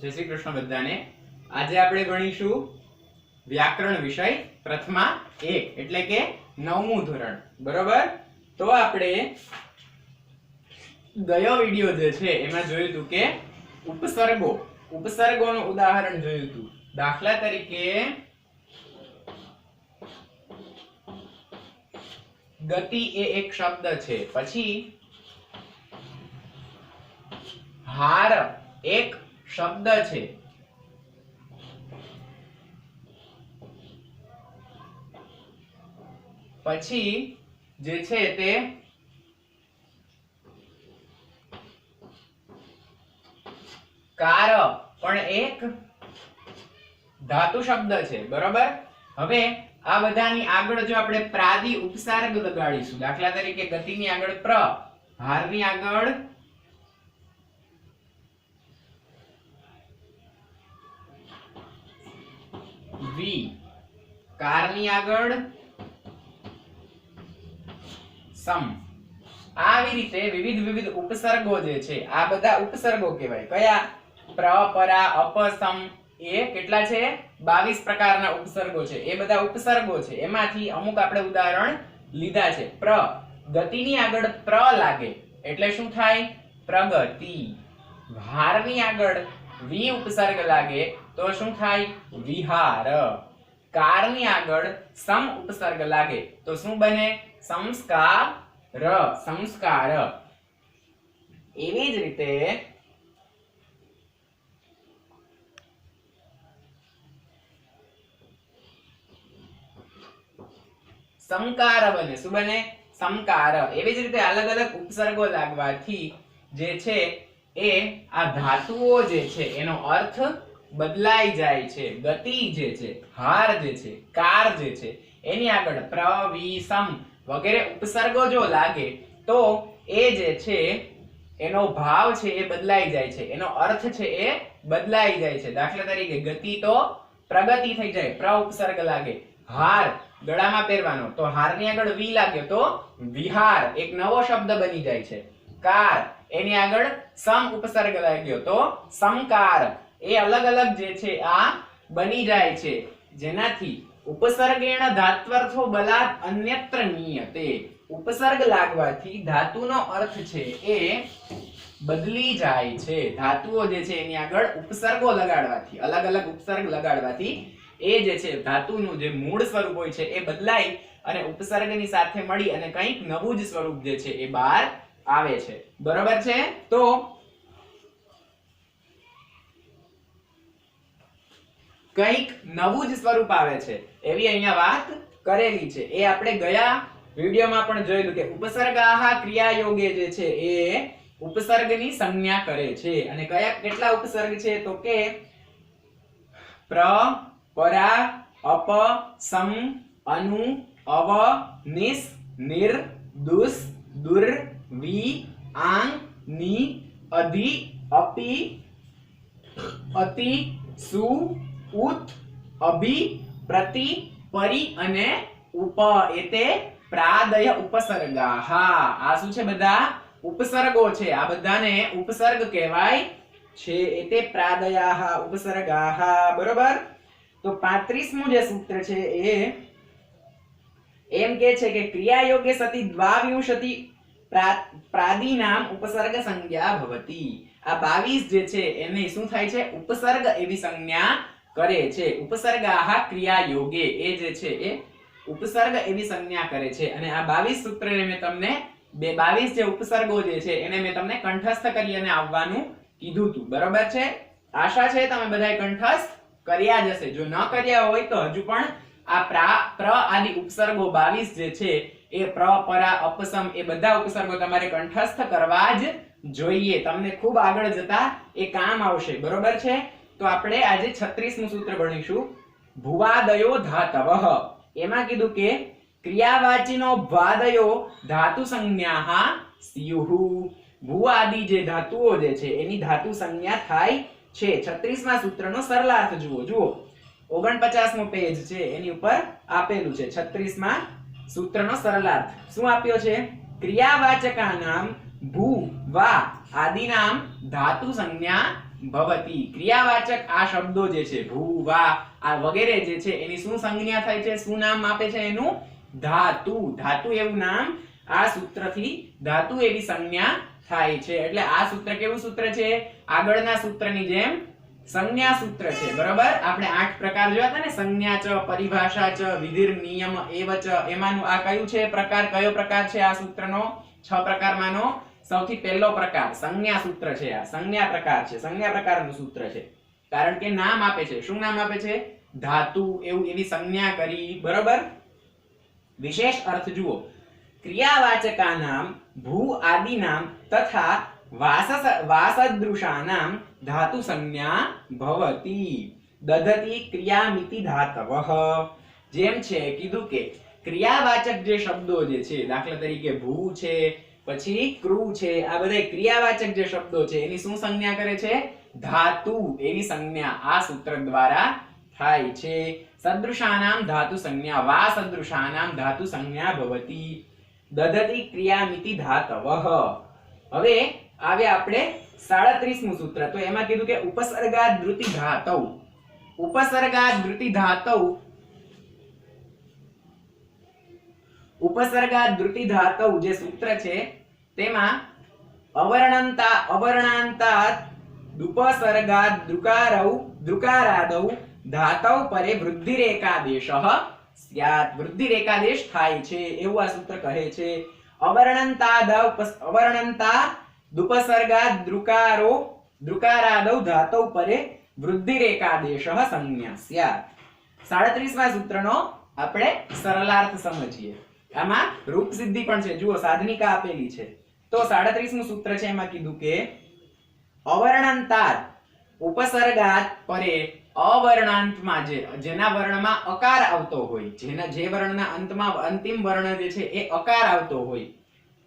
जय श्री कृष्ण बधाने। आज આપણે ભણીશું વ્યાકરણ વિષય પ્રથમા 1 એટલે કે 9મું ધોરણ, બરોબર। તો આપણે ગયો વિડિયો જે છે એમાં જોયું હતું કે ઉપસર્ગોનું ઉદાહરણ જોયું હતું। દાખલા તરીકે ગતિ એ એક શબ્દ છે, પછી હાર એક शब्द छे, પછી જે છે તે કાર પણ એક ધાતુ શબ્દ છે, બરોબર। હવે આ બધાની આગળ જો આપણે પ્રાદી ઉપસર્ગ લગાડીશું, દાખલા તરીકે ગતિની આગળ પ્ર, હારની આગળ वी, कारनी આગળ सम। આવી રીતે વિવિધ ઉપસર્ગો જે છે આ બધા ઉપસર્ગો કહેવાય। કયા? પ્ર, પરા, અપ, સમ, એ કેટલા છે? 22 પ્રકારના ઉપસર્ગો છે। એ બધા ઉપસર્ગો છે, એમાંથી અમુક આપણે ઉદાહરણ લીધા છે। પ્ર, ગતિની આગળ પ્ર લાગે એટલે શું થાય? પ્રગતિ। હારની આગળ વી ઉપસર્ગ લાગે તો શું થાય? વિહાર। કારની આગળ સમ ઉપસર્ગ લાગે તો શું બને? સંસ્કાર। સંસ્કાર। એવી જ રીતે સંકાર બને। શું બને? સંકાર। એવી જ રીતે અલગ અલગ ઉપસર્ગો લાગવાથી જે છે એ આ ધાતુઓ જે છે એનો અર્થ બદલાઈ જાય છે। ગતિ જે છે, હાર જે છે, કાર જે છે એની આગળ પ્ર, વી, સમ વગેરે ઉપસર્ગો જો લાગે તો એ જે છે એનો ભાવ છે એ બદલાઈ જાય છે, એનો અર્થ છે એ બદલાઈ જાય છે। દાખલા તરીકે ગતિ તો પ્રગતિ થઈ જાય, પ્ર ઉપસર્ગ લાગે। હાર ગળામાં પહેરવાનો તો હારની આગળ વી લાગ્યો તો વિહાર, એક નવો શબ્દ બની જાય છે। કાર એની આગળ સમ ઉપસર્ગ લાગ્યો તો સમકાર। એ અલગ અલગ જે છે આ બની જાય છે, જેનાથી ઉપસર્ગેણ ધાત્વર્થો બલાત અન્યત્ર નિયતે। ઉપસર્ગ લાગવાથી ધાતુનો અર્થ છે એ બદલી જાય છે। ધાતુઓ જે છે એની આગળ ઉપસર્ગો લગાડવાથી, અલગ અલગ ઉપસર્ગ લગાડવાથી એ જે છે ધાતુનું જે મૂળ સ્વરૂપ હોય છે એ બદલાઈ અને ઉપસર્ગની સાથે મળી અને કંઈક નવું જ સ્વરૂપ જે છે એ બહાર આવે છે, બરોબર છે। તો કંઈક નવું જ સ્વરૂપ આવે છે એવી અહીંયા વાત કરેલી છે। એ આપણે ગયા વિડિયોમાં પણ જોયેલું કે ઉપસર્ગાહ ક્રિયાયોગે જે છે એ ઉપસર્ગની સંજ્ઞા કરે છે। અને કયા કેટલા ઉપસર્ગ છે? તો કે પ્ર, પરા, અપ, સમ, અનુ, અવ, નિસ, નિર, દુસ, દુર, વી, આંગ, ની, અધિ, અપી, અતિ, સુ, ઉત, અભિ, પ્રતિ, પરી અને ઉપ એતે પ્રાદય ઉપસર્ગાહ। આ શું છે? બધા ઉપસર્ગો છે, આ બધાને ઉપસર્ગ કહેવાય છે। એતે પ્રાદયાહ ઉપસર્ગાહ, બરોબર। તો 35મું જે સૂત્ર છે એ એમ કે છે કે ક્રિયાયોગે સતિ દ્વાવિંશતિ પ્રાદિનામ ઉપસર્ગ સંજ્ઞા ભવતિ। આ 22 જે છે એને શું થાય છે? ઉપસર્ગ એવી સંજ્ઞા કરે છે। ઉપસર્ગાહ ક્રિયાયોગે, એ જે છે એ ઉપસર્ગ એવી સંજ્ઞા કરે છે। અને આ 22 સૂત્રને મેં તમને 22 જે ઉપસર્ગો જે છે એને મેં તમને કંઠસ્થ કરી અને આવવાનું કીધું હતું, બરોબર છે। આશા છે તમે બધાએ કંઠસ્થ કર્યા જ હશે। જો ન કર્યા હોય તો હજુ પણ આ પ્ર આદિ ઉપસર્ગો 22 જે છે એ પ્ર, પરા, અપસમ એ બધા ઉપસર્ગો તમારે કંઠસ્થ કરવા જ જોઈએ, તમને ખૂબ આગળ જતા એ કામ આવશે, બરોબર છે। તો આપણે આજે 36મું સૂત્ર ભણીશું, ભુવાદયો ધાતવઃ। એમાં કીધું કે ક્રિયાવાચીનો ભ્વાદયો ધાતુ સંજ્ઞાઃ સ્યુઃ। ભૂ આદિ જે ધાતુઓ જે છે એની ધાતુ સંજ્ઞા થાય છે। 36મા સૂત્રનો સરલાર્થ જુઓ 49મો પેજ છે એની ઉપર આપેલું છે। 36મા સૂત્રનો સરલાર્થ શું આપ્યો છે? क्रियावाचकानां भू वा आदिनां धातु संज्ञा ભવતી। ક્રિયાવાચક આ શબ્દો જે છે ભૂ વા આ વગેરે જે છે એની શું સંજ્ઞા થાય છે, શું નામ આપે છે એનું? ધાતુ। ધાતુ એવું નામ આ સૂત્રથી ધાતુ એવી સંજ્ઞા થાય છે। એટલે આ સૂત્ર કેવું સૂત્ર છે? આગળના સૂત્રની જેમ સંજ્ઞા સૂત્ર છે, બરાબર। આપણે 8 પ્રકાર જોયા હતા ને, સંજ્ઞા ચ, પરિભાષા ચ, વિધિર, નિયમ, એવ ચ, એમાંનું આ કયું છે પ્રકાર? કયો પ્રકાર છે આ સૂત્રનો? 6 પ્રકારમાંનો સૌથી પહેલો પ્રકાર સંજ્ઞા સૂત્ર છે। આ સંજ્ઞા પ્રકાર છે, સંજ્ઞા પ્રકારનું સૂત્ર છે, કારણ કે નામ આપે છે। શું નામ આપે છે? ધાતુ એવું એવી સંજ્ઞા કરી, બરાબર। વિશેષ અર્થ જુઓ, ક્રિયાવાચકાનામ ભૂ આદિનામ તથા વાસદૃશાનામ ધાતુ સંજ્ઞા ભવતી। દધતિ ક્રિયામિતિ ધાતવઃ। જેમ છે કીધું કે ક્રિયાવાચક જે શબ્દો જે છે, દાખલા તરીકે ભૂ છે, પછી ક્રુ છે, આ બધા ક્રિયાવાચક જે શબ્દો છે એની શું સંજ્ઞા કરે છે? ધાતુ એની સંજ્ઞા આ સૂત્ર દ્વારા થાય છે। સદૃશાનામ ધાતુ સંજ્ઞા વા સદૃશાનામ ધાતુ સંજ્ઞા ભવતી। દધતિ ક્રિયામિતિ ધાતવઃ। હવે આવે આપણે 37મું સૂત્ર। તો એમાં કીધું કે ઉપસર્ગાદ ધૃતિ ધાતૌ। ઉપસર્ગાદ ધૃતિ ધાતૌ, ઉપસર્ગાદ ધૃતિ ધાતૌ જે સૂત્ર છે તેમાં અવર્ણાંતાત ઉપસર્ગાદ દ્રુકારાદૌ ધાતૌ પરે વૃદ્ધિરેકાદેશઃ સ્યાત। વૃદ્ધિરેકાદેશ થાય છે એવું આ સૂત્ર કહે છે। અવર્ણંતા દુપસર્ગાદ દ્રુકારાદૌ ધાતૌ પરે વૃદ્ધિરેકાદેશઃ સંજ્ઞા સ્યાત। 37મા સૂત્રનો આપણે સરલાર્થ સમજીએ। આમાં રૂપ સિદ્ધિ પણ છે, જુઓ સાધનિકા આપેલી છે। તો 37મું સૂત્ર છે, એમાં કીધું કે અવર્ણાંતાદ ઉપસર્ગાદ પરે, અવર્ણાંતમાં જેના વર્ણમાં અકાર આવતો હોય, જે વર્ણના અંતમાં અંતિમ વર્ણ જે છે એ અકાર આવતો હોય,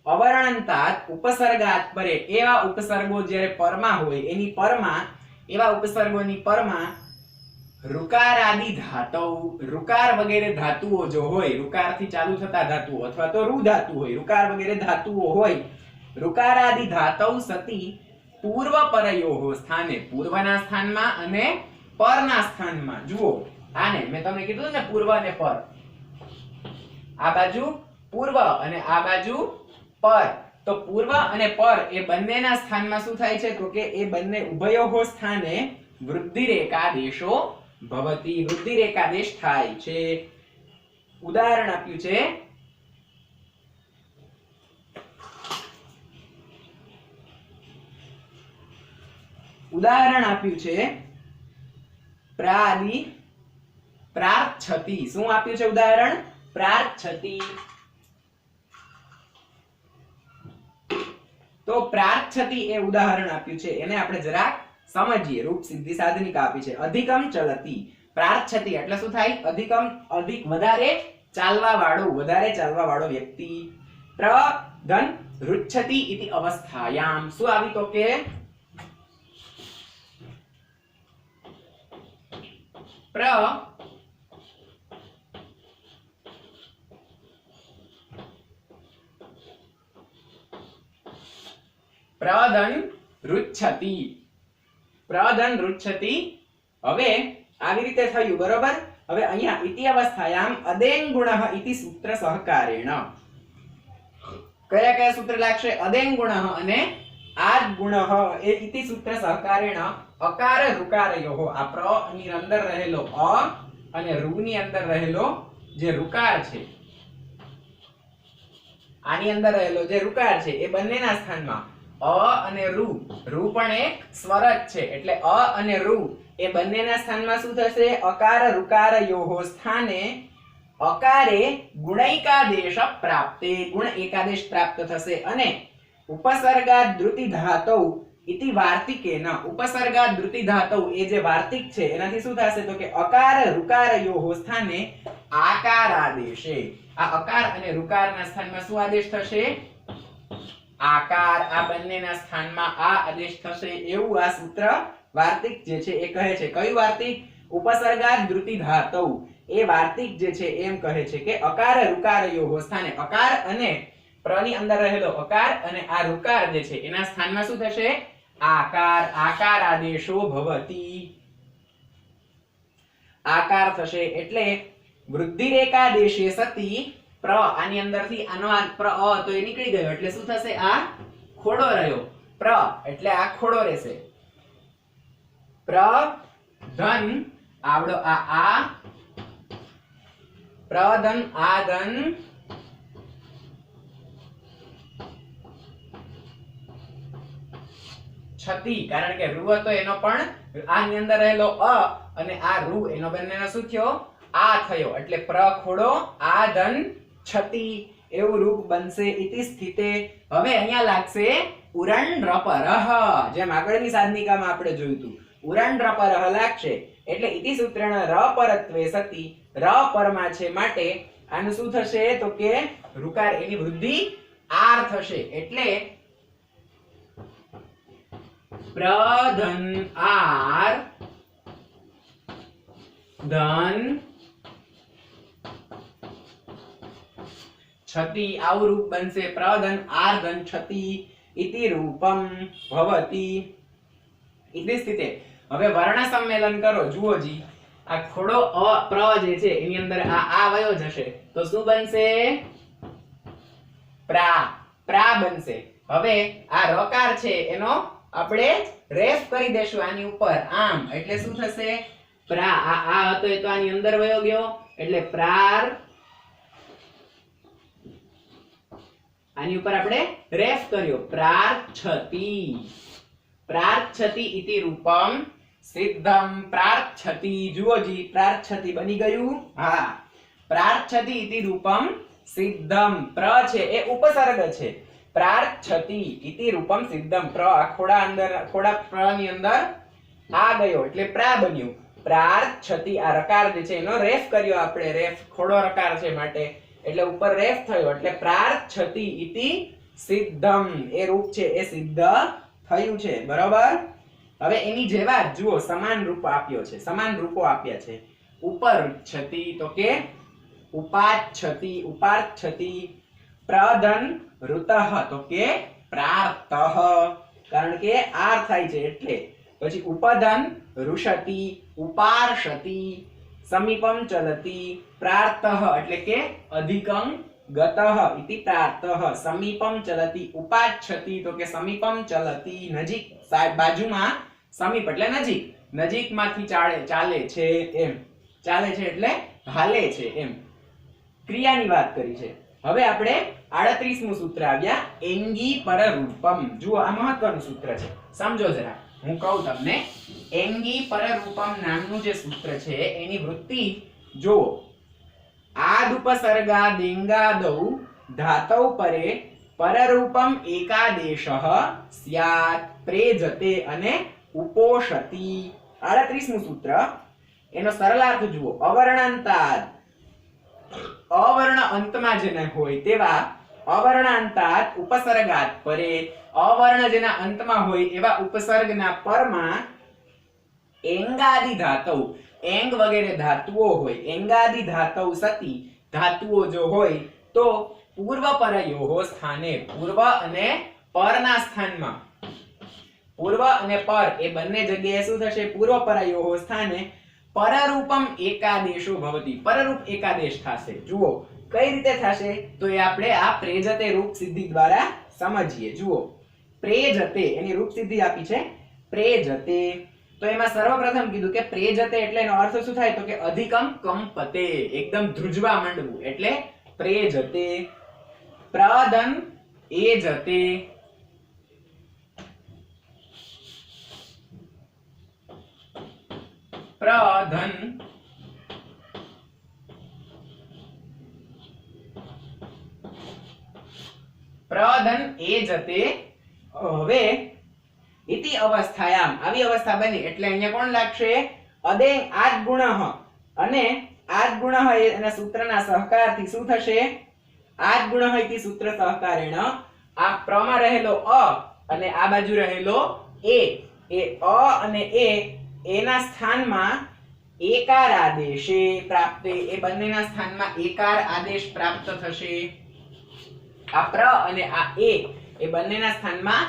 અવર્ણાંતાદ ઉપસર્ગાદ પરે, એવા ઉપસર્ગો જ્યારે પરમાં હોય એની પરમાં, એવા ઉપસર્ગોની પરમાં ઋકારાદિ ધાતૌ, ઋકાર વગેરે ધાતુઓ જો હોય, ઋકારથી ચાલુ થતા ધાતુઓ અથવા તો ઋ ધાતુ હોય, ઋકાર વગેરે ધાતુઓ હોય, ઋકારાદિ ધાતૌ સતી પૂર્વ પરયોઃ સ્થાને, પૂર્વના સ્થાનમાં અને પરના સ્થાનમાં। જુઓ આને મેં તમને કીધું ને પૂર્વ અને પર, આ બાજુ પૂર્વ અને આ બાજુ પર। તો પૂર્વ અને પર એ બંનેના સ્થાનમાં શું થાય છે? તો કે એ બંને ઉભયોઃ સ્થાને વૃદ્ધિરેકાદેશો ભવતી। વૃદ્ધિરેકાદેશ થાય છે। ઉદાહરણ આપ્યું છે, ઉદાહરણ આપ્યું છે પ્રાર્થતી। શું આપ્યું છે ઉદાહરણ? પ્રાર્થતી। તો પ્રાર્થતી એ ઉદાહરણ આપ્યું છે, એને આપણે જરાક સમજીએ। રૂપ સિદ્ધિ સાધનિકા આપી છે। અધિકમ ચલતી, પ્રાર્થતી એટલે શું થાય? અધિકમ, અધિક વધારે ચાલવા વાળો વ્યક્તિ। પ્રધન રુચ્છતિ ઇતિ અવસ્થાયામ। શું આવી? તો કે પ્રધન રુચ્છતિ, પ્રધન રુચ્છતિ। હવે આવી રીતે થયું, બરોબર। હવે અહીંયા ઇતિ અવસ્થાયામ અદેંગુણઃ ઇતિ સૂત્ર સહકારેણ કયા કયા સૂત્ર લાગશે? અદેંગુણઃ અને આદ્ગુણઃ એ ઇતિ સૂત્ર સહકારેણ અકાર ઋકારયોઃ, આ પ્ર ની અંદર રહેલો અ અને ઋ ની અંદર રહેલો જે ઋકાર છે, આની અંદર રહેલો જે ઋકાર છે એ બંનેના સ્થાનમાં અ અને ઋ પણ એક સ્વર જ છે, એટલે અ અને ઋ એ બંનેના સ્થાનમાં શું થશે? અકાર ઋકારયોઃ સ્થાને અકારે ગુણૈકાદેશ પ્રાપ્તે, ગુણ એકાદેશ પ્રાપ્ત થશે। અને ઉપસર્ગાદ ધૃતિ ધાતૌ ઇતિ વાર્તિકેન, ઉપસર્ગાદ ધૃતિ ધાતૌ એ જે વાર્તિક છે એનાથી શું થશે? તો કે અકાર ઋકારયોઃ સ્થાને આકારાદેશે, આ અકાર અને ઋકારના સ્થાનમાં શું આદેશ થશે? આકાર। આ બંનેના સ્થાનમાં આ આદેશ થશે એવું આ સૂત્ર વાર્તિક જે છે એ કહે છે। કયું વાર્તિક? ઉપસર્ગાદ ધૃતિ ધાતૌ એ વાર્તિક જે છે એમ કહે છે કે અકાર ઋકારયોઃ સ્થાને, અકાર અને પ્ર ની અંદર રહેલો અકાર અને આ ઋકાર જે છે એના સ્થાનમાં શું થશે? આકાર આકાર આદેશો ભવતી આકાર થશે એટલે વૃદ્ધિરેકાદેશે સતી પ્ર આની અંદરથી આનો આ પ્ર અ તો એ નીકળી ગયો એટલે શું થશે આ ખોડો રહ્યો પ્ર એટલે આ ખોડો રહેશે પ્ર ધન આવડો આ પ્રધન આદન છતી કારણ કે રૂ હતો એનો પણ આની અંદર રહેલો અ અને આ રૂ એનો બંનેનો શું થયો આ થયો એટલે પ્ર ખોડો આ ધન છતી એવું રૂપ બનશે ઇતિ સ્થિતે હવે અહીંયા લાગશે ઉરણ રપરહ જેમ આગળની સાધનિકામાં આપણે જોયું હતું ઉરણ રપરહ લાગશે એટલે ઇતિ સૂત્રણ રપરત્વે સતી ર પરમાં છે માટે આનું શું થશે તો કે ઋકાર એની વૃદ્ધિ આર થશે એટલે પ્રધન આર ધન છતી આવું રૂપ બનશે પ્રધન આર ધન છતી ઇતિ રૂપમ ભવતી ઇતિ સ્થિતે હવે વર્ણ સંમેલન કરો જુઓ જી આ ખોડો અ પ્ર જે છે એની અંદર આ વયો જશે તો શું બનશે પ્રા પ્રા બનશે હવે આ રકાર છે એનો આપણે રેફ કરી દેશું આની ઉપર આમ એટલે શું થશે પ્રા આ હતો એ તો આની અંદર વયો ગયો એટલે પ્રાર આની ઉપર આપણે રેફ કર્યો પ્રાર્થતી ઇતિ રૂપમ સિદ્ધમ પ્રાર્થતી જુઓ જી પ્રાર્થતી બની ગયું હા પ્રાર્થતી ઇતિ રૂપમ સિદ્ધમ પ્ર છે એ ઉપસર્ગ છે પ્રાર્થતી ઇતિ રૂપમ સિદ્ધમ પ્ર ખોડા અંદર ખોડા પ્ર ની અંદર આ ગયો એટલે પ્રા બન્યું પ્રાર્થતી આ રકાર જે છે એનો રેફ કર્યો આપણે રેફ ખોડો રકાર છે માટે એટલે ઉપર રેફ થયો એટલે પ્રાર્થતી ઇતિ સિદ્ધમ એ રૂપ છે એ સિદ્ધ થયું છે બરાબર હવે એની જેવા જુઓ સમાન રૂપ આપ્યો છે સમાન રૂપો આપ્યા છે ઉપર છતી તો કે ઉપાચ્છતી ઉપાર્થતી પ્રધન ઋતઃ તો કે પ્રાર્તઃ કારણ કે આર થાય છે એટલે પછી ઉપધન ઋષતી ઉપાર્ષતી સમીપમ ચલતી પ્રાર્તઃ એટલે કે અધિકં ગતઃ ઇતિ પ્રાર્તઃ સમીપમ ચલતી ઉપાચ્છતી તો કે સમીપમ ચલતી નજીક બાજુમાં સમીપ એટલે નજીક નજીકમાંથી ચાલે છે એમ ચાલે છે એટલે હાલે છે એમ ક્રિયાની વાત કરી છે હવે આપણે 38મું સૂત્ર આવ્યા એંગી પરરૂપમ જુઓ આ મહત્વનું સૂત્ર છે સમજો જરા હું કહું તમને એંગી પરરૂપમ નામનું જે સૂત્ર છે એની વૃત્તિ જુઓ આદુપસર્ગા દેંગાદૌ ધાતૌ પરે પરરૂપમ એકાદેશઃ સ્યાત પ્રેજતે અને ઉપોષતી 38મું સૂત્ર એનો સરલાર્થ જુઓ અવર્ણાંતાદ અવર્ણ અંતમાં જેને હોય તેવા અવર્ણાંતાદ ઉપસર્ગાત પરે અવર્ણ જેના અંતમાં હોય એવા ઉપસર્ગના પરમાં એંગાદિ ધાતૌ એંગ વગેરે ધાતુઓ હોય એંગાદિ ધાતૌ સતી ધાતુઓ જો હોય તો પૂર્વ પરયોઃ સ્થાને પૂર્વ અને પરના સ્થાનમાં પૂર્વ અને પર એ બંને જગ્યાએ શું થશે પૂર્વ પરયોઃ સ્થાને પરરૂપમ એકાદેશો ભવતી પરરૂપ એકાદેશ થશે જુઓ કઈ રીતે થશે તો એ આપણે આ પ્રેજતે રૂપ સિદ્ધિ દ્વારા સમજીએ જુઓ પ્રેજતે એની રૂપ સિદ્ધિ આપી છે પ્રેજતે તો એમાં સર્વપ્રથમ કીધું કે પ્રેજતે એટલે એનો અર્થ શું થાય તો કે અધિકમ કંપતે એકદમ ધ્રુજવા માંડવું એટલે પ્રેજતે પ્રદન એજતે પ્રધન પ્રધન એજતે હવે ઇતિ અવસ્થાયામ આવી અવસ્થા બની એટલે અહીંયા કોણ લાગશે અદેંગ આદ ગુણઃ અને આદ ગુણઃ એના સૂત્રના સહકારથી શું થશે આદ ગુણઃ ઇતિ સૂત્ર સહકારેણ આ પ્રમાં રહેલો અ અને આ બાજુ રહેલો એ અ અને એ એના સ્થાનમાં એકાર આદેશે પ્રાપ્તે એ બંનેના સ્થાનમાં એકાર આદેશ પ્રાપ્ત થશે આ પ્ર અને આ એ બંનેના સ્થાનમાં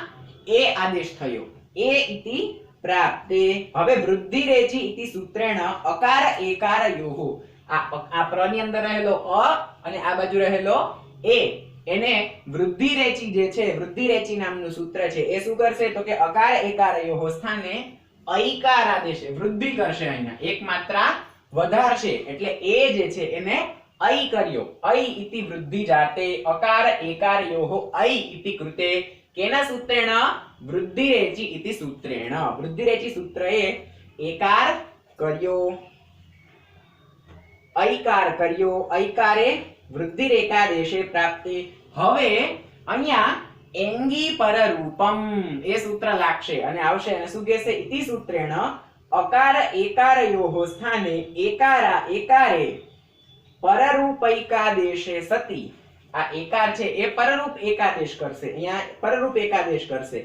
એ આદેશ થયો ए इति प्राप्ते। હવે વૃદ્ધિ રેચી इति સૂત્રેણ અકાર એકારયોઃ આ પ્ર ની અંદર રહેલો અ અને આ બાજુ રહેલો એ એને વૃદ્ધિ રેચી જે છે વૃદ્ધિ રેચી નામનું સૂત્ર છે એ શું કરશે તો કે અકાર એકારયોઃ સ્થાને ઐકાર આદેશે વૃદ્ધિ કરશે અહીંયા એક માત્રા વધારશે એટલે એ જે છે એને ऐ કર્યો ऐ इति वृद्धि जाते अकार एकारयोः ऐ इति कृते केन सूत्रेण वृद्धिरेचि इति सूत्रेण वृद्धिरेचि सूत्रे एकार કર્યો ऐकार કર્યો ऐकारे वृद्धिरेकादेशे प्राप्ते। હવે અહીંયા एंगी पररूपम એ સૂત્ર લાગશે અને આવશે અને શું કહેશે इति सूत्रेण अकार एकारयोः स्थाने एकारा एकारे पररूपैकादेशे सति आ एकार छे ए पररूप एकादेश करशे અહીંયા पररूप एकादेश करशे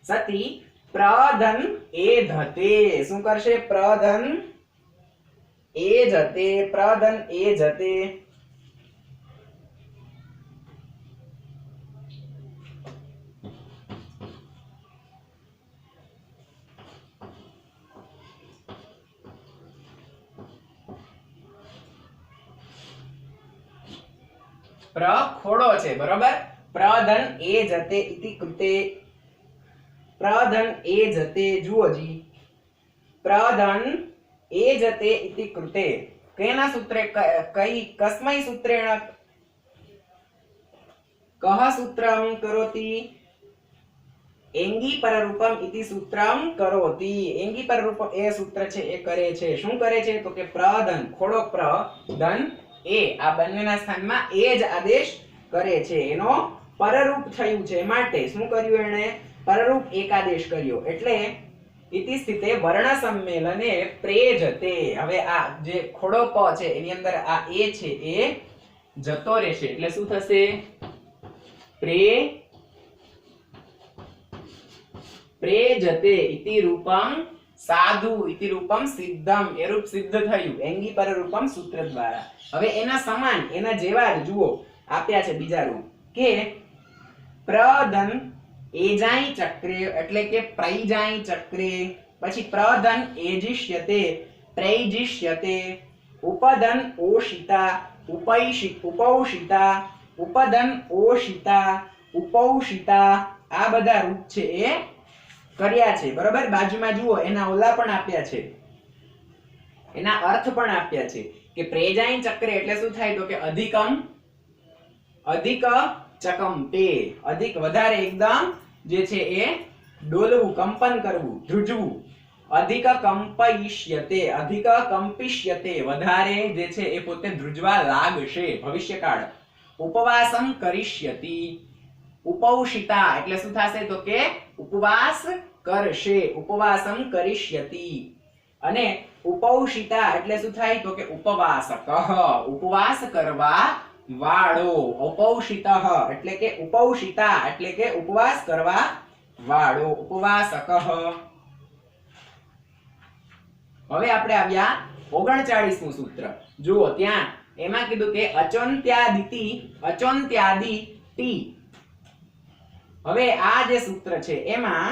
सति प्रधन ए धते શું કરશે प्रधन ए जते प्रधन ए जते प्र खोड़ो छे बरोबर प्रधन ए जते इति कृते प्रधन ए जते जुओ जी प्रधन ए जते इति कृते केना सूत्रे कई कस्मै सूत्रेण कः सूत्रं करोति एंगी पररूपम इति सूत्रं करोति एंगी पररूपम ए सूत्र छे ए करे छे शुं करे छे तो के प्रधन खोड़ो प्रधन ए आ બંનેના સ્થાનમાં એ જ આદેશ કરે છે એનો પરરૂપ થયું છે માટે શું કર્યું એણે પરરૂપ એકાદેશ કર્યો એટલે इति स्थिते वर्ण सम्मेलने प्रेजते। હવે આ જે ખોડો પ છે એની અંદર આ એ છે એ જતો રહેશે એટલે શું થશે प्रेजते इति रूपम साधु इति रूपम सिद्धम ए रूप सिद्ध થયું एंगी पररूपम सूत्र द्वारा। હવે એના સમાન એના જેવા જ જુઓ આપ્યા છે બીજા રૂપ કે પ્રધન એજાઈ ચક્રે એટલે કે પ્રૈજાઈ ચક્રે પછી પ્રધન એજિષ્યતે પ્રૈજિષ્યતે ઉપધન ઓશિતા ઉપૌષિતા ઉપધન ઓશિતા ઉપૌષિતા આ બધા રૂપ છે એ કર્યા છે બરોબર। બાજુમાં જુઓ એના ઓલા પણ આપ્યા છે એના અર્થ પણ આપ્યા છે કે પ્રેજાઈ ચક્ર એટલે શું થાય તો કે અધિક ચકંપે અધિક વધારે એકદમ જે છે એ ડોલવું કંપન કરવું ધ્રુજવું અધિક કંપિષ્યતે વધારે જે છે એ પોતે ધ્રુજવા લાગશે ભવિષ્યકાળ। ઉપવાસમ કરિષ્યતિ ઉપૌષિતા એટલે શું થશે તો કે ઉપવાસ કરશે ઉપવાસમ કરિષ્યતિ અને ઉપૌષિતા એટલે શું થાય તો કે ઉપવાસક ઉપવાસ કરવા વાળો ઉપૌષિતઃ એટલે કે ઉપૌષિતા એટલે કે ઉપવાસ કરવા વાળો ઉપવાસક। હવે આપણે આવ્યા 39મું સૂત્ર જુઓ ત્યાં એમાં કીધું કે અચોન્ત્યાદિ ટી। હવે આ જે સૂત્ર છે એમાં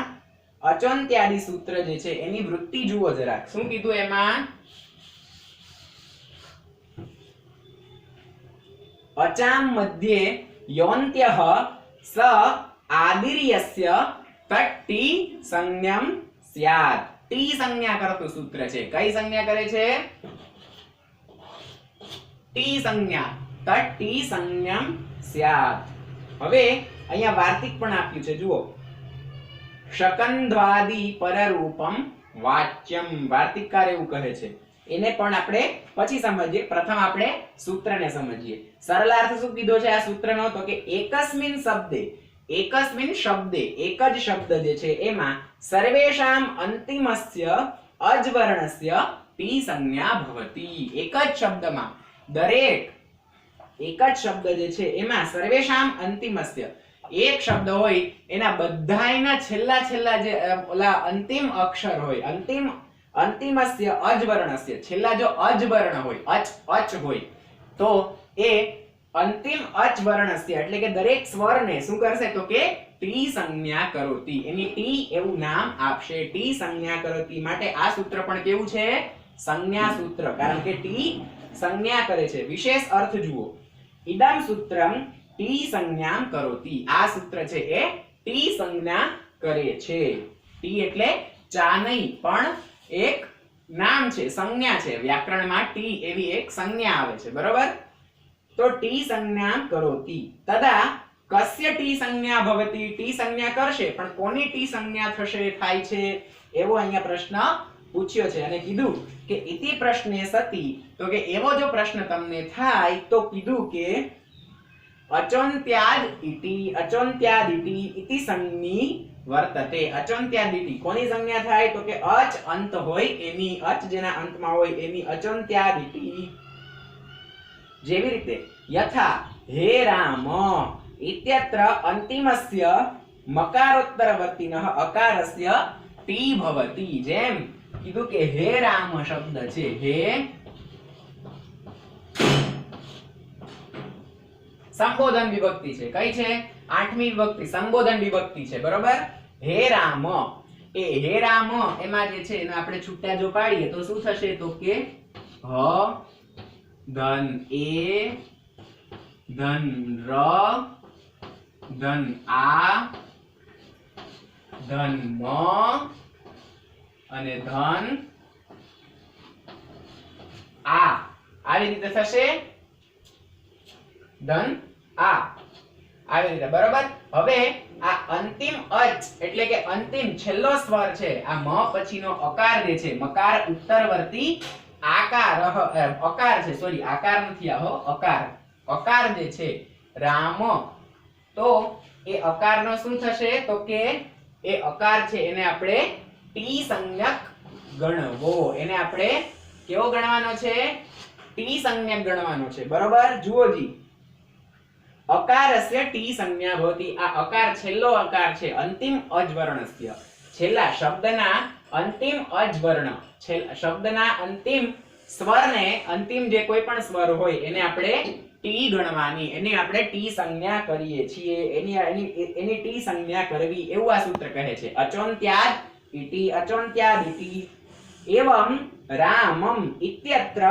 અચોન્ત્યાદિ સૂત્ર જે છે એની વૃત્તિ જુઓ જરા શું કીધું એમાં अचाम मध्ये योन्त्यः स आदिर्यस्य तट्टी संज्ञम स्यात् टी संज्ञा करतु सूत्र छे कई संज्ञा करे छे टी संज्ञा तट्टी संज्ञम स्यात्। હવે અહીંયા વાર્તિક પણ આપ્યું છે જુઓ शकंध्वादि पररूपम वाच्यम वार्तिककार એવું કહે છે એને પણ આપણે પછી સમજીએ પ્રથમ આપણે સૂત્રને સમજીએ। સરલાર્થ શું કીધો છે આ સૂત્રનો તો કે એકસ્મિન શબ્દે એક જ શબ્દ જે છે એમાં સર્વેષામ અંતિમસ્ય અજવર્ણસ્ય ટી સંજ્ઞા ભવતિ। એક જ શબ્દમાં દરેક એક જ શબ્દ જે છે એમાં સર્વેષામ અંતિમસ્ય એક શબ્દ હોય એના બધાયના છેલ્લા જે ઓલા અંતિમ અક્ષર હોય અંતિમસ્ય અજવર્ણસ્ય છેલ્લા જો અજવર્ણ હોય અચ હોય તો એ અંતિમ અચવર્ણસ્ય એટલે કે દરેક સ્વરને શું કરશે તો કે ટી સંજ્ઞા કરોતિ, એની ટી એવું નામ આપશે. ટી સંજ્ઞા કરોતિ માટે આ સૂત્ર પણ કેવું છે? સંજ્ઞા સૂત્ર, કારણ કે ટી સંજ્ઞા કરે છે. વિશેષ અર્થ જુઓ, ઇદમ સૂત્રમ ટી સંજ્ઞામ કરોતિ. આ સૂત્ર છે એ ટી સંજ્ઞા કરે છે. ટી એટલે ચા નહીં, પણ એક નામ છે, સંજ્ઞા છે. વ્યાકરણમાં ટી એવી એક સંજ્ઞા આવે છે, બરોબર? તો ટી સંજ્ઞામ કરોતિ. તદા કસ્ય ટી સંજ્ઞા ભવતિ? ટી સંજ્ઞા કરશે, પણ કોની ટી સંજ્ઞા થશે, થાય છે, એવો અહીંયા પ્રશ્ન પૂછ્યો છે. અને કીધું કે ઇતિ પ્રશ્ને સતી, તો કે એવો જો પ્રશ્ન તમને થાય તો કીધું કે અચોન્ત્યાદ ઇતિ, અચોન્ત્યાદ ઇતિ ઇતિ સંજ્ઞી વર્તતે. અચોન્ત્યાદ ઇતિ કોની સંજ્ઞા થાય? તો કે અચ અંત હોય એની, અચ જેના અંતમાં હોય એની અચોન્ત્યાદ ઇતિ. જેવી રીતે યથા હે રામ ઇત્યત્ર અંતિમસ્ય મકારોત્તરવર્તિનઃ અકારસ્ય ટી ભવતિ. જેમ કીધું કે હે રામ શબ્દ છે, હે સંબોધન વિભક્તિ છે. કઈ છે? 8મી વિભક્તિ, સંબોધન વિભક્તિ છે, બરોબર? હે રામ, એ હે રામ એમાં જે છે એને આપણે છૂટા જો પાડીએ તો શું થશે? તો કે હ ધન એ ધન ર ધન આ ધન મ અને ધન આ, આવી રીતે થશે. ધન આ આવી રીતે, બરોબર? હવે આ અંતિમ અચ એટલે કે અંતિમ છેલ્લો સ્વર છે, આ મ પછીનો અકાર જે છે, મકાર ઉત્તરવર્તી આકાર, અકાર છે, સોરી આકાર નથી, આ અકાર, અકાર જે છે રામ, તો એ અકારનો શું થશે? તો કે એ અકાર છે એને આપણે ટી સંજ્ઞક ગણવો. એને આપણે કેવો ગણવાનો છે? ટી સંજ્ઞક ગણવાનો છે, બરોબર? જુઓ જી, અકારસ્ય ટી સંજ્ઞા ભવતિ. આ અકાર છેલ્લો અકાર છે, અંતિમ અજવર્ણસ્ય, છેલ્લા શબ્દના અંતિમ અજવર્ણ, શબ્દના અંતિમ સ્વરને, અંતિમ જે કોઈ પણ સ્વર હોય એને આપણે ટી ગણવાની, એને આપણે ટી સંજ્ઞા કરીએ છીએ. એની ટી સંજ્ઞા કરવી, એવું આ સૂત્ર કહે છે. અચોન્ત્યાદ ઇતિ, અચોન્ત્યાદ ઇતિ એવં રામમ ઇત્યત્ર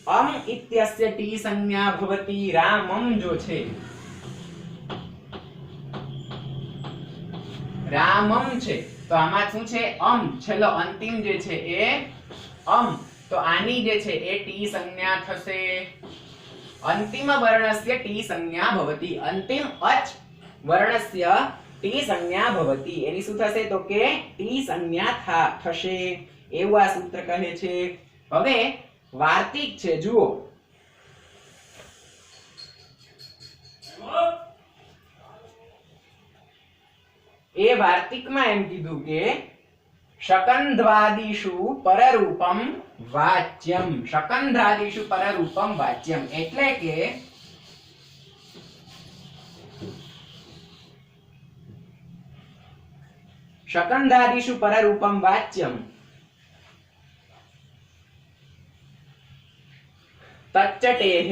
અમ ઇત્યસ્ય ટી સંજ્ઞા ભવતિ. રામમ જો છે, રામમ છે, તો આમાં શું છે? અમ, છેલ્લો અંતિમ જે છે એ અમ, તો આની જે છે એ ટી સંજ્ઞા થશે. અંતિમ વર્ણસ્ય ટી સંજ્ઞા ભવતિ. અંતિમ અચ વર્ણસ્ય ટી સંજ્ઞા ભવતિ. એની શું થશે? તો કે ટી સંજ્ઞા થશે, એવું આ સૂત્ર કહે છે. હવે વાર્તિક છે, જુઓ, એ વાર્તિકમાં એમ કીધું કે શકંધ્વાદિષુ પરરૂપમ વાચ્યમ. શકંધ્વાદિષુ પરરૂપમ વાચ્યમ એટલે કે શકંધાદિષુ પરરૂપમ વાચ્યમ તચ્ચટેઃ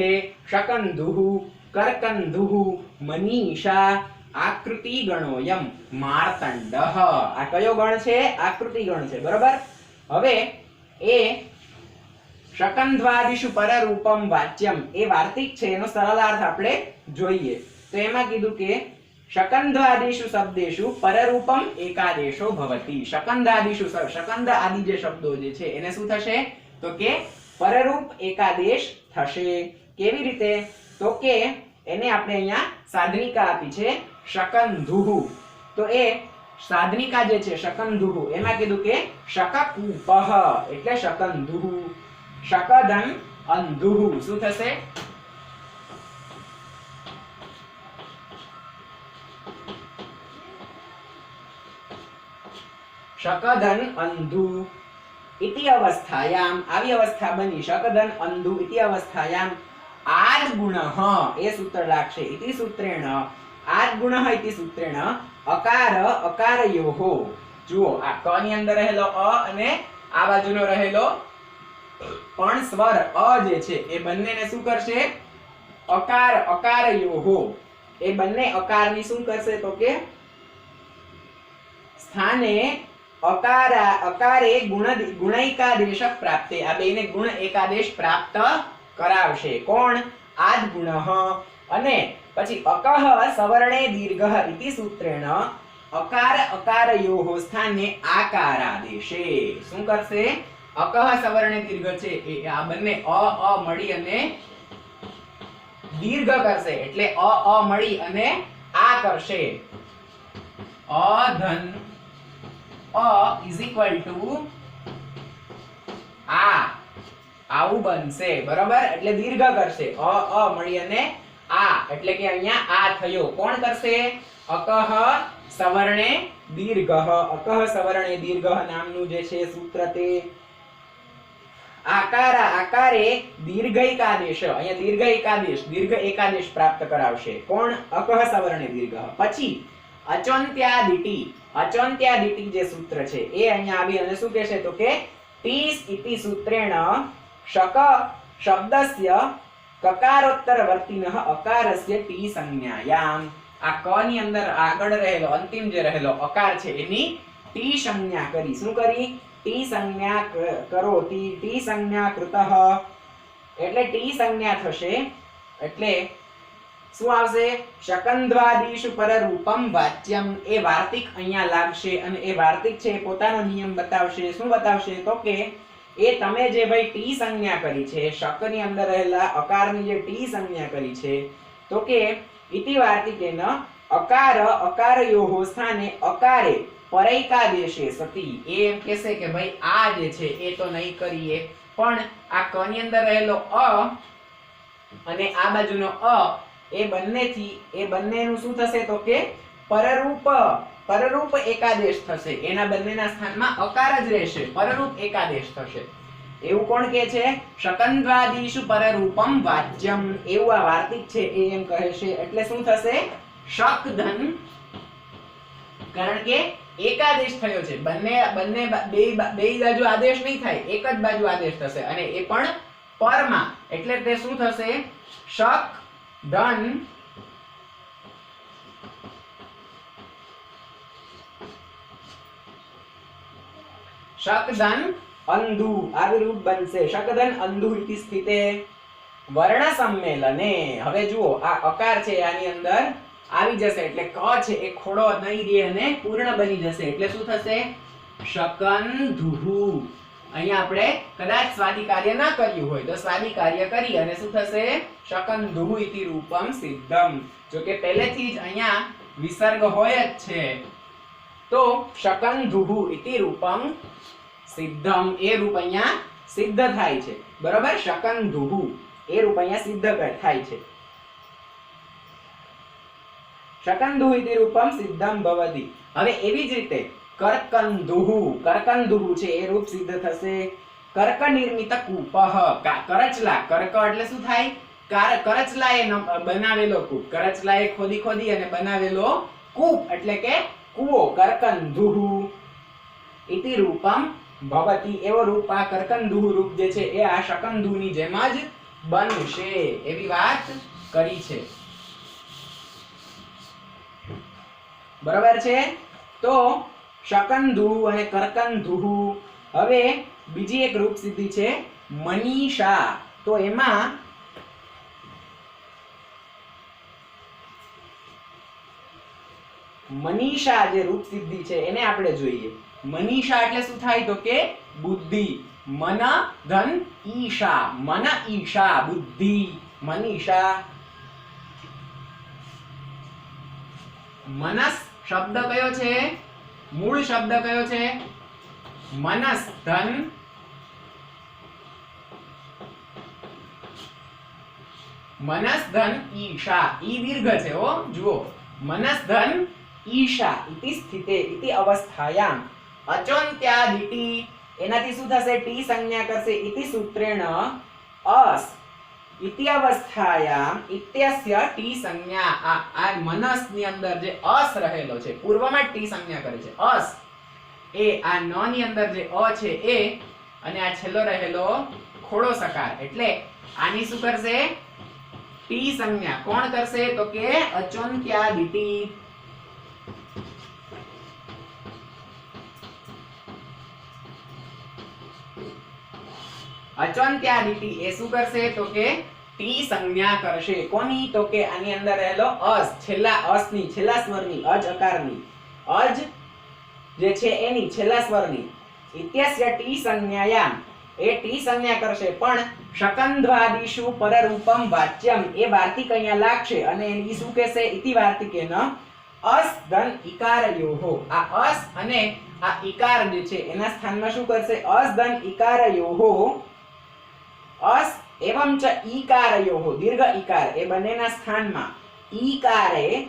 શકંધુઃ કર્કંધુઃ મનીષા આકૃતિ ગણોયમ માર્તંડઃ. આ કયો ગણ છે? આકૃતિ ગણ છે, બરોબર? હવે એ શકંધ્વાદિષુ પરરૂપમ વાચ્યમ એ વાર્તિક છે, એનો સરળાર્થ આપણે જોઈએ. તો એમાં કીધું કે શકંધ્વાદિષુ શબ્દેષુ પરરૂપમ એકાદેશો ભવતિ. શકંધાદિષુ, શકંધ આદિ જે શબ્દો જે છે એને શું થશે? તો કે પરરૂપ એકાદેશ થશે. કેવી રીતે? તો કે એને આપણે અહીંયા સાધનિકા આપી છે શકંધુઃ. તો એ સાધનિકા જે છે શકંધુઃ, એમાં કીધું કે શકકૂપઃ એટલે શકંધુઃ, શકદન અંધુઃ. શું થશે? શકદન અંધુ इति अवस्थायाम, આવી અવસ્થા બની. શકદન અંધુ इति अवस्थायाम आद् गुणः એ સૂત્ર લાગશે. इति સૂત્રેણ आद् गुणः इति સૂત્રેણ અકાર અકારયોઃ. જુઓ, આ ક ની અંદર રહેલો અ અને આ બાજુનો રહેલો પણ સ્વર અ જે છે એ બંનેને શું કરશે? અકાર અકારયોઃ. એ બંને અકારની શું કરશે? તો કે સ્થાને અકારે ગુણૈકાદેશ પ્રાપ્તે, આ બેને ગુણ એકાદેશ પ્રાપ્ત કરાવશે. કોણ? આદ્ગુણઃ. અને પછી અકહ સવર્ણે દીર્ઘ ઇતિ સૂત્રેણ અકાર અકારયોઃ સ્થાને આકારાદેશે. શું કરશે? અકહ સવર્ણે દીર્ઘ છે એ આ બંને અ મળી અને દીર્ઘ કરશે, એટલે અ મળી અને આ કરશે. અધન અ ઇઝ ઇક્વલ ટુ આ, આવું બનશે. બરોબર? એટલે દીર્ઘ કરશે. અ મળી અને આ, એટલે કે અહીંયા આ થયો. કોણ કરશે? અકહ સવર્ણે દીર્ઘ. અકહ સવર્ણે દીર્ઘ નામનું જે છે સૂત્ર તે આકારે દીર્ઘૈકાદેશ, અહીંયા દીર્ઘ એકાદેશ પ્રાપ્ત કરાવશે. કોણ? અકહ સવર્ણે દીર્ઘ. પછી અચોન્ત્યાદિટી જે સૂત્ર છે એ અહીંયા આવી અને શું કહે છે તો કે ટીસ ઇતિ સૂત્રેણ શક શબ્દસ્ય કકારોત્તરવર્તિનઃ અકારસ્ય ટી સંજ્ઞાયામ. આ ક ની અંદર આગળ રહેલો અંતિમ જે રહેલો અકાર છે એની ટી સંજ્ઞા કરી. શું કરી? ટી સંજ્ઞા કરોતિ. ટી સંજ્ઞા કૃતઃ, એટલે ટી સંજ્ઞા થશે. એટલે શું આવશે? શકંદ્વાદીષુ પરરૂપમ વાચ્યમ. એ વાર્તિક અહીંયા લાગશે અને એ વાર્તિક છે પોતાનો નિયમ બતાવશે. શું બતાવશે તો કે એ તમે જે ભાઈ ટી સંજ્ઞા કરી છે, શક ની અંદર રહેલા અકારની જે ટી સંજ્ઞા કરી છે, તો કે ઇતિ વાર્તિકેન અકાર અકારયોઃ સ્થાને અકારે પરૈકાદેશે સતી. એ એમ કહેશે કે ભાઈ આ જે છે એ તો નહીં કરીએ, પણ આ ક ની અંદર રહેલો અ અને આ બાજુનો અ એ બંનેનું શું થશે તો કે પરરૂપ એકાદેશ થશે. એના બંનેના સ્થાનમાં અકાર જ રહેશે, પરરૂપ એકાદેશ થશે. એવું કોણ કહે છે? શકંદ્વાદીષુ પરરૂપમ વાચ્યમ. એવું આ વાર્તિક છે એ એમ કહે છે. એટલે શું થશે? શકધન, કારણ કે એકાદેશ થયો છે. બે બાજુ આદેશ નહીં થાય, એક જ બાજુ આદેશ થશે અને એ પણ પરમાં. એટલે તે શું થશે? શક ધન શકધન અંધુ, આવી રૂપ બનશે. શકધન અંધુ ઇતિ સ્થિતે વર્ણ સમ્મેલને. હવે જુઓ આ અકાર છે આની અંદર આવી જશે એટલે ક છે એ ખોડો નહીં રહે અને પૂર્ણ બની જશે. એટલે શું થશે? શકંધુહુ. અહીંયા આપણે કદાચ સ્વાદી કાર્ય ના કર્યું હોય તો સ્વાદી કાર્ય કરી અને શું થશે? શકંધુહુ ઇતિ રૂપમ સિદ્ધમ. જો કે પહેલેથી જ અહીંયા વિસર્ગ હોય જ છે, તો શકંધુહુ ઇતિ રૂપમ સિદ્ધમ, એ રૂપ અહીંયા સિદ્ધ થાય છે. બરોબર? શકંધુહુ એ રૂપ અહીંયા સિદ્ધ થાય છે. શકંધુહુ ઇતિ રૂપમ સિદ્ધમ ભવતિ. હવે એવી જ રીતે કર્કંધુહુ છે એ રૂપ સિદ્ધ થશે. કર્ક નિર્મિત કૂપઃ, કરચલા. કર્ક એટલે શું થાય? કરચલાએ બનાવેલો કૂપ. કરચલાએ ખોદી અને બનાવેલો કૂપ એટલે કે કૂવો. કર્કંધુહુ ઇતિ રૂપમ ભવતિ. એવો રૂપ આ કર્કંધુહુ રૂપ જે છે એ આ શકંધુની જેમ જ બનશે, એવી વાત કરી છે. બરાબર છે? તો શકંધુહુ અને કર્કંધુહુ. હવે બીજી એક રૂપ સિદ્ધિ છે મનીષા. તો એમાં મનીષા જે રૂપ સિદ્ધિ છે એને આપણે જોઈએ. મનીષા એટલે શું થાય તો કે બુદ્ધિ. મન ધન ઈશા, મન ઈશા બુદ્ધિ. મનીષા. મનસ શબ્દ કયો છે? મૂળ શબ્દ કયો છે? મનસ ધન ઈશા. ઈ દીર્ઘ છે હો, જુઓ. મનસ ધન ઈશા ઇતિ સ્થિતે ઇતિ અવસ્થાયામ અચોન્ત્યાદિતિ. એનાથી શું થશે? ટી સંજ્ઞા કરશે. ઇતિ સૂત્રેણ અસ ઇતિ અવસ્થાયામ ઇત્યસ્ય ટી સંજ્ઞા. આ મનસ ની અંદર જે અસ રહેલો છે પૂર્વમાં ટી સંજ્ઞા કરે છે. અસ એ આ ન ની અંદર જે અ છે એ અને આ છેલ્લો રહેલો ખોડો સકાર, એટલે આની શું કરશે? ટી સંજ્ઞા. કોણ કરશે તો કે અચોન્ત્યાદિતિ. અચંત્યાદિતિ એ શું કરશે તો કે ટી સંજ્ઞા કરશે. કોની? તો કે આની અંદર રહેલો અસ, છેલ્લા અસની, છેલ્લા સ્વરની, અજ અકારની, અજ જે છે એની છેલ્લા સ્વરની ઇત્યસ્ય ટી સંજ્ઞાયામ, એ ટી સંજ્ઞા કરશે. પણ શકંધ્વાદિષુ પરરૂપમ વાચ્યમ, એ વાર્તિક અહીંયા લાગશે અને એ શું કહેશે? ઇતિ વાર્તિકેન અસ ધન ઇકારયોહો, આ અસ અને આ ઇકાર જે છે એના સ્થાનમાં શું કરશે? અસ ધન ઇકારયોહો, અસ એવં ચ ઈકારયોહો, દીર્ઘ ઈકાર, એ બંનેના સ્થાનમાં ઈકારે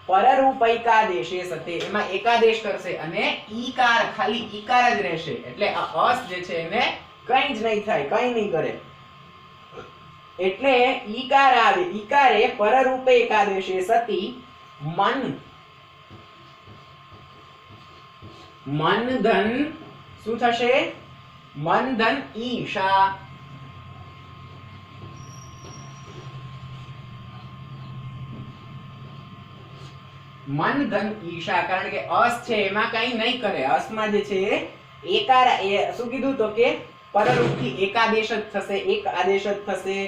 પરરૂપૈકાદેશે સતે, એમાં એકાદેશ કરશે અને ઈકાર ખાલી ઈકાર જ રહેશે. એટલે આ અસ જે છે એને કંઈ જ નહીં થાય, કંઈ નહીં કરે. એટલે ઈકાર આવે, ઈકારે પરરૂપે એકાદેશે સતી મન ધન શું થશે? મન ધન ઈશા, મન ધન ઈશા, કારણ કે અસ છે એમાં કઈ નહીં કરે. અસમાં જે છે એકાર, એ શું કીધું તો કે પરરૂપથી એકાદેશ જ થશે, એક આદેશ જ થશે.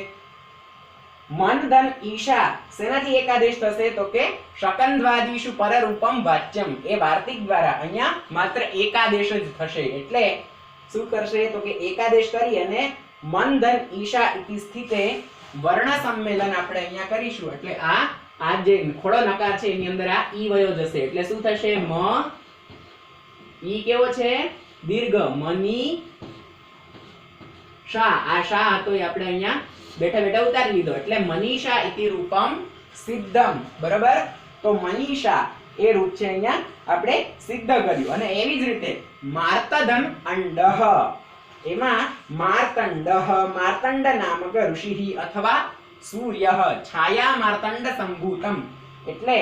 મન ધન ઈશા શેનાથી એકાદેશ થશે તો કે શકંધ્વાદિષુ પરરૂપમ વાચ્યમ, એ વાર્તિક દ્વારા અહીંયા માત્ર એકાદેશ જ થશે. એટલે શું કરશે તો કે એકાદેશ કરી અને મન ધન ઈશા ઇતિ સ્થિતે વર્ણ સંમેલન આપણે અહીંયા કરીશું. એટલે આ જે ખોડો નકાર છે એની અંદર આ ઈ વયો જશે. એટલે શું થશે? મ ઈ કેવો છે? દીર્ઘ, મની શા, આ શા હતો એ આપણે અહીંયા બેઠા બેઠા ઉતારી લીધો. એટલે મનીષા ઇતિ રૂપમ સિદ્ધમ, બરાબર? તો મનીષા એ રૂપ છે અહીંયા આપણે સિદ્ધ કર્યું. અને એવી જ રીતે માર્તધન અંડહ, એમાં માર્તંડઃ, માર્તંડ નામક ઋષિ અથવા સૂર્ય છાયા માર્તંડ સંભૂતમ, એટલે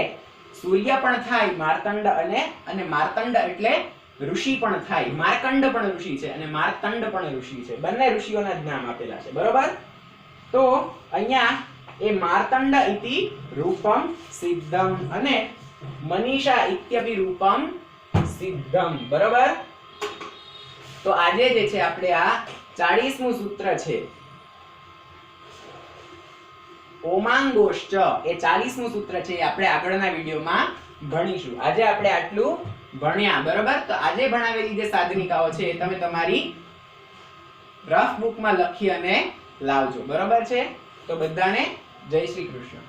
સૂર્ય પણ થાય માર્તંડ અને માર્તંડ એટલે ઋષિ પણ થાય. માર્કંડ પણ ઋષિ છે અને માર્તંડ પણ ઋષિ છે, બંને ઋષિઓના જ નામ આપેલા છે, બરોબર? તો અહીંયા એ માર્તંડ ઇતિ રૂપમ સિદ્ધમ અને મનીષા ઇત્યપી રૂપમ સિદ્ધમ, બરોબર? તો આજે જે છે આપણે આ 40મું સૂત્ર છે ઓમાંગોશ્ચ, એ 40મું સૂત્ર છે એ આપણે આગળના વિડિયોમાં ભણીશું. આજે આપણે આટલું ભણ્યા, બરોબર? તો આજે ભણાવેલી જે સાધનિકાઓ છે એ તમે તમારી રફ બુકમાં લખી અને લાવજો, બરોબર છે? તો બધાને જય શ્રી કૃષ્ણ.